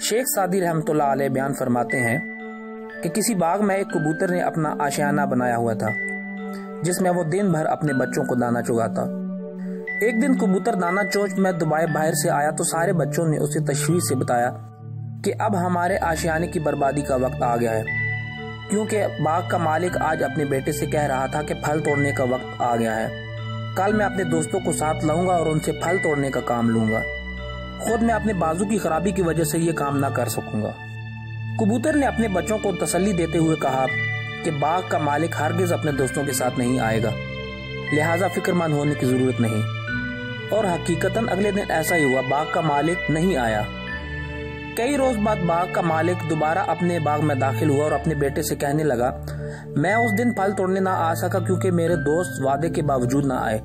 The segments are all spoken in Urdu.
شیخ سعدی رحمۃ اللہ علیہ بیان فرماتے ہیں کہ کسی باغ میں ایک کبوتر نے اپنا آشیانہ بنایا ہوا تھا جس میں وہ دن بھر اپنے بچوں کو دانا چگاتا۔ ایک دن کبوتر دانا چوچ میں دبائے باہر سے آیا تو سارے بچوں نے اسے تشویش سے بتایا کہ اب ہمارے آشیانے کی بربادی کا وقت آ گیا ہے، کیونکہ باغ کا مالک آج اپنے بیٹے سے کہہ رہا تھا کہ پھل توڑنے کا وقت آ گیا ہے، کل میں اپنے دوستوں کو ساتھ لاؤں گا اور ان سے پھل توڑنے کا کام لوں گا، خود میں اپنے بازو کی خرابی کی وجہ سے یہ کام نہ کر سکوں گا۔ کبوتر نے اپنے بچوں کو تسلی دیتے ہوئے کہا کہ باغ کا مالک ہرگز اپنے دوستوں کے ساتھ نہیں آئے گا، لہٰذا فکر مند ہونے کی ضرورت نہیں۔ اور حقیقتاً اگلے دن ایسا ہی ہوا، باغ کا مالک نہیں آیا۔ کئی روز بعد باغ کا مالک دوبارہ اپنے باغ میں داخل ہوا اور اپنے بیٹے سے کہنے لگا، میں اس دن پھل توڑنے نہ آ سکا کیونکہ میرے دوست وعدے کے باوجود نہ آئے،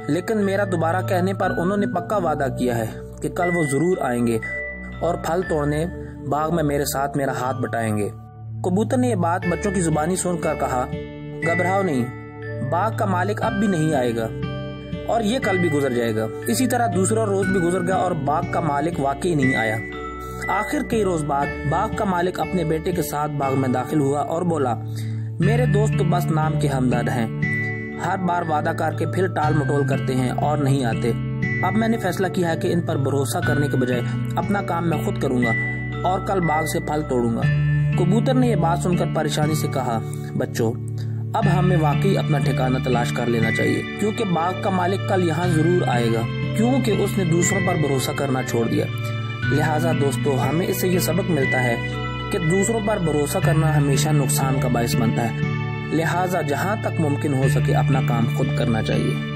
لیکن میرا دوبارہ کہنے پر انہوں نے پکا وعدہ کیا ہے کہ کل وہ ضرور آئیں گے اور پھل توڑنے باغ میں میرے ساتھ میرا ہاتھ بٹائیں گے۔ کبوتر نے یہ بات بچوں کی زبانی سن کر کہا، گھبراؤ نہیں، باغ کا مالک اب بھی نہیں آئے گا اور یہ کل بھی گزر جائے گا۔ اسی طرح دوسرا روز بھی گزر گیا اور باغ کا مالک واقعی نہیں آیا۔ آخر کئی روز بعد باغ کا مالک اپنے بیٹے کے ساتھ باغ میں داخل ہوا اور بولا، میرے دوست تو بس نام کے ہمدرد ہیں، ہر بار وعدہ کر کے پھر ٹال مٹول کرتے ہیں اور نہیں آتے۔ اب میں نے فیصلہ کیا ہے کہ ان پر بھروسہ کرنے کے بجائے اپنا کام میں خود کروں گا اور کل باغ سے پھل توڑوں گا۔ کبوتر نے یہ بات سن کر پریشانی سے کہا، بچوں اب ہمیں واقعی اپنا ٹھکانہ تلاش کر لینا چاہیے، کیونکہ باغ کا مالک کل یہاں ضرور آئے گا، کیونکہ اس نے دوسروں پر بھروسہ کرنا چھوڑ دیا۔ لہٰذا دوستو، ہمیں اس سے یہ سبق ملتا ہے کہ دوسروں پر بھروسہ کرنا ہمیشہ نقصان کا باعث بنتا ہے، لہٰذا جہاں تک ممکن ہو سکے اپنا کام خود کرنا چاہیے۔